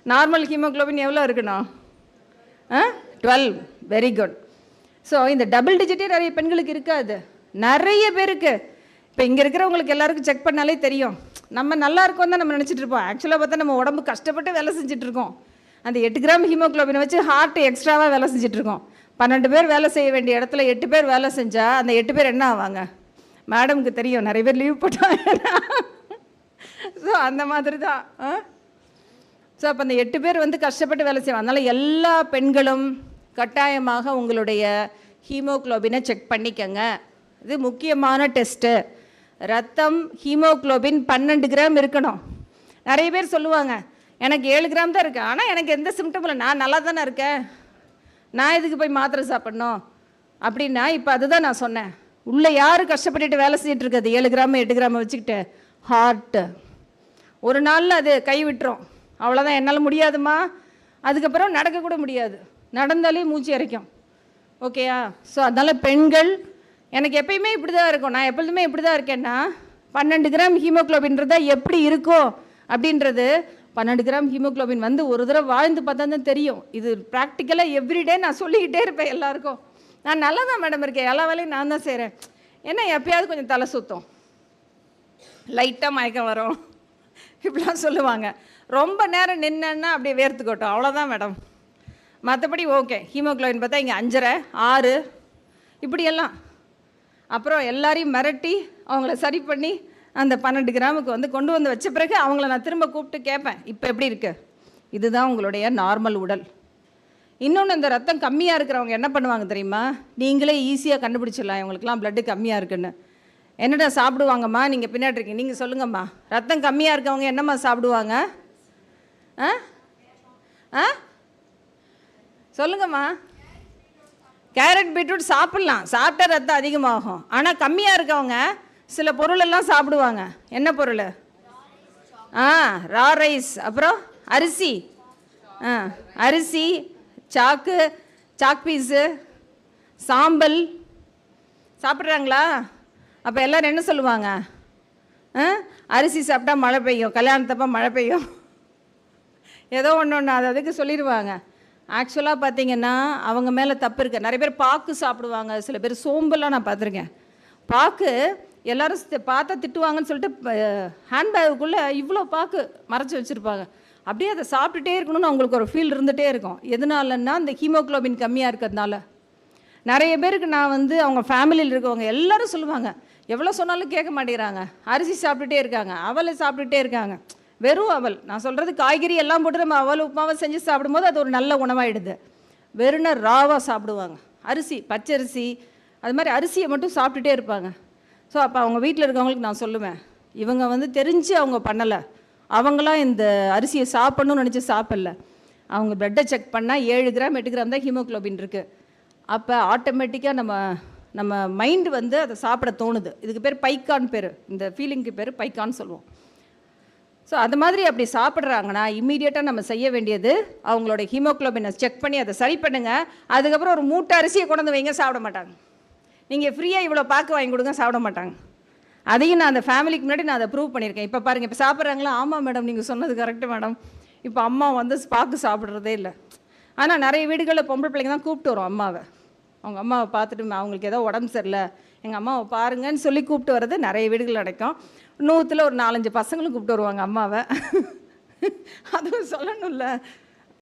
Normal haemoglobin எவ்வளோ இருக்கணும்? 12. Very good. So இந்த டபுள் டிஜிட்டே நிறைய பெண்களுக்கு இருக்காது, நிறைய பேருக்கு. இப்போ இங்கே இருக்கிறவங்களுக்கு எல்லாருக்கும் செக் பண்ணாலே தெரியும், நம்ம நல்லா இருக்கோம் தான் நம்ம நினச்சிட்டு இருப்போம். ஆக்சுவலாக பார்த்தா நம்ம உடம்பு கஷ்டப்பட்டு வேலை செஞ்சிட்ருக்கோம். அந்த 8 கிராம் ஹீமோக்ளோபினை வச்சு ஹார்ட் எக்ஸ்ட்ராவாக வேலை செஞ்சிட்ருக்கோம். 12 பேர் வேலை செய்ய வேண்டிய இடத்துல 8 பேர் வேலை செஞ்சால் அந்த 8 பேர் என்ன ஆவாங்க? மேடமுக்கு தெரியும், நிறைய பேர் லீவ் போட்டாங்க. ஸோ அந்த மாதிரி தான். ஸோ அப்போ அந்த 8 பேர் வந்து கஷ்டப்பட்டு வேலை செய்வாங்க. அதனால் எல்லா பெண்களும் கட்டாயமாக உங்களுடைய ஹீமோக்ளோபினை செக் பண்ணிக்கங்க. இது முக்கியமான டெஸ்ட்டு. ரத்தம் ஹீமோக்ளோபின் 12 கிராம் இருக்கணும். நிறைய பேர் சொல்லுவாங்க, எனக்கு 7 கிராம் தான் இருக்குது, ஆனால் எனக்கு எந்த சிம்டமும் இல்லை, நான் நல்லா தானே இருக்கேன், நான் எதுக்கு போய் மாத்திரை சாப்பிட்ணும் அப்படின்னா, இப்போ அதுதான் நான் சொன்னேன். உள்ளே யார் கஷ்டப்பட்டுட்டு வேலை செஞ்சுட்டு இருக்குது? 7 கிராம் 8 கிராம் வச்சுக்கிட்டு ஹார்ட்டு ஒரு நாளில் அது கை விட்டுரும். அவ்வளோதான், என்னால் முடியாதுமா. அதுக்கப்புறம் நடக்கக்கூட முடியாது, நடந்தாலே மூச்சு இறைக்கும். ஓகேயா? ஸோ அதனால் பெண்கள், எனக்கு எப்பயுமே இப்படி தான் இருக்கும், நான் எப்பொழுதுமே இப்படி தான் இருக்கேன்னா, 12 கிராம் ஹீமோக்ளோபின்றதா எப்படி இருக்கும் அப்படின்றது, 12 கிராம் ஹீமோக்ளோபின் வந்து ஒரு தடவை வாழ்ந்து பார்த்தா தான் தெரியும். இது ப்ராக்டிக்கலாக எவ்ரிடே நான் சொல்லிக்கிட்டே இருப்பேன் எல்லாருக்கும். நான் நல்லா தான் மேடம் இருக்கேன், எல்லா வேலையும் நான் தான் செய்கிறேன். ஏன்னா எப்பயாவது கொஞ்சம் தலை சுற்றும், லைட்டாக மயக்கம் வரும், இப்படிலாம் சொல்லுவாங்க. ரொம்ப நேரம் நின்னா அப்படியே வேர்த்துக்கட்டும், அவ்வளோதான் மேடம். மற்றபடி ஓகே. ஹீமோக்ளோபின் பார்த்தா இங்கே 5.5 6 இப்படியெல்லாம். அப்புறம் எல்லாரையும் மிரட்டி அவங்கள சரி பண்ணி அந்த 12 கிராமுக்கு வந்து கொண்டு வந்து வச்ச பிறகு அவங்கள நான் திரும்ப கூப்பிட்டு கேட்பேன், இப்போ எப்படி இருக்கு? இதுதான் உங்களுடைய நார்மல் உடல். இன்னொன்று, இந்த ரத்தம் கம்மியாக இருக்கிறவங்க என்ன பண்ணுவாங்க தெரியுமா? நீங்களே ஈஸியாக கண்டுபிடிச்சிடலாம் இவங்களுக்குலாம் ப்ளட்டு கம்மியாக இருக்குன்னு. என்னடா சாப்பிடுவாங்கம்மா? நீங்கள் பின்னாடி இருக்கீங்க, நீங்கள் சொல்லுங்கம்மா. ரத்தம் கம்மியாக இருக்கவங்க என்னம்மா சாப்பிடுவாங்க? சொல்லுங்கம்மா. கேரட் பீட்ரூட் சாப்பிட்லாம், சாப்பிட்டா ரத்தம் அதிகமாகும். ஆனால் கம்மியாக இருக்கவங்க சில பொருளெல்லாம் சாப்பிடுவாங்க. என்ன பொருள்? ரா ரைஸ், அப்புறம் அரிசி, அரிசி, சாக் பீஸு, சாம்பல் சாப்பிட்றாங்களா? அப்போ எல்லோரும் என்ன சொல்லுவாங்க? அரிசி சாப்பிட்டா மழை பெய்யும், கல்யாணத்தப்போ மழை பெய்யும், ஏதோ ஒன்று அது அதுக்கு சொல்லிடுவாங்க. ஆக்சுவலாக பார்த்தீங்கன்னா அவங்க மேலே தப்பு இருக்குது. நிறைய பேர் பாக்கு சாப்பிடுவாங்க, சில பேர் சோம்பெல்லாம் நான் பார்த்துருக்கேன். பாக்கு எல்லோரும் பார்த்தா திட்டுவாங்கன்னு சொல்லிட்டு ஹேண்ட்பேக்குள்ளே இவ்வளோ பாக்கு மறைச்சி வச்சுருப்பாங்க. அப்படியே அதை சாப்பிட்டுட்டே இருக்கணும்னு அவங்களுக்கு ஒரு ஃபீல் இருந்துகிட்டே இருக்கும். எதனாலன்னா இந்த ஹீமோக்ளோபின் கம்மியாக இருக்கிறதுனால. நிறைய பேருக்கு நான் வந்து அவங்க ஃபேமிலியில் இருக்கவங்க எல்லோரும் சொல்லுவாங்க, எவ்வளோ சொன்னாலும் கேட்க மாட்டேங்கிறாங்க, அரிசி சாப்பிட்டுட்டே இருக்காங்க, அவலை சாப்பிட்டுட்டே இருக்காங்க. வெறும் அவல், நான் சொல்கிறது காய்கறி எல்லாம் போட்டு நம்ம அவல் உப்புமாவை செஞ்சு சாப்பிடும்போது அது ஒரு நல்ல உணவாகிடுது. வெறும் ராவாக சாப்பிடுவாங்க, அரிசி, பச்சரிசி, அது மாதிரி அரிசியை மட்டும் சாப்பிட்டுட்டே இருப்பாங்க. ஸோ அப்போ அவங்க வீட்டில் இருக்கவங்களுக்கு நான் சொல்லுவேன், இவங்க வந்து தெரிஞ்சு அவங்க பண்ணலை, அவங்களாம் இந்த அரிசியை சாப்பிட்ணுன்னு நினச்சி சாப்பிடல. அவங்க ப்ளட்டை செக் பண்ணால் 7 கிராம் 8 கிராம் தான் ஹீமோக்ளோபின் இருக்குது. அப்போ ஆட்டோமேட்டிக்காக நம்ம மைண்டு வந்து அதை சாப்பிட தோணுது. இதுக்கு பேர் பைக்கான் பேர், இந்த ஃபீலிங்க்கு பேர் பைக்கான்னு சொல்லுவோம். ஸோ அது மாதிரி அப்படி சாப்பிட்றாங்கன்னா இம்மீடியட்டாக நம்ம செய்ய வேண்டியது அவங்களோட ஹீமோக்ளோபினை செக் பண்ணி அதை சரி பண்ணுங்கள். அதுக்கப்புறம் ஒரு மூட்டை அரிசியை கொண்டு வந்து வைங்க, சாப்பிட மாட்டாங்க. நீங்கள் ஃப்ரீயாக இவ்வளோ பாக்கு வாங்கி கொடுங்க, சாப்பிட மாட்டாங்க. அதையும் நான் அந்த ஃபேமிலிக்கு முன்னாடி நான் அதை ப்ரூவ் பண்ணியிருக்கேன். இப்போ பாருங்கள், இப்போ சாப்பிட்றாங்களா? ஆமாம் மேடம், நீங்கள் சொன்னது கரெக்டு மேடம். இப்போ அம்மா வந்து பாக்கு சாப்பிட்றதே இல்லை. ஆனால் நிறைய வீடுகளில் பொம்பளை பிள்ளைங்க தான் கூப்பிட்டு வரும் அம்மாவை. அவங்க அம்மாவை பார்த்துட்டு அவங்களுக்கு ஏதோ உடம்பு சரியில்லை, எங்கள் அம்மாவை பாருங்கன்னு சொல்லி கூப்பிட்டு வர்றது நிறைய வீடுகள் நடக்கும். 100ல் ஒரு 4-5 பசங்களும் கூப்பிட்டு வருவாங்க அம்மாவை. அதுவும் சொல்லணும்ல.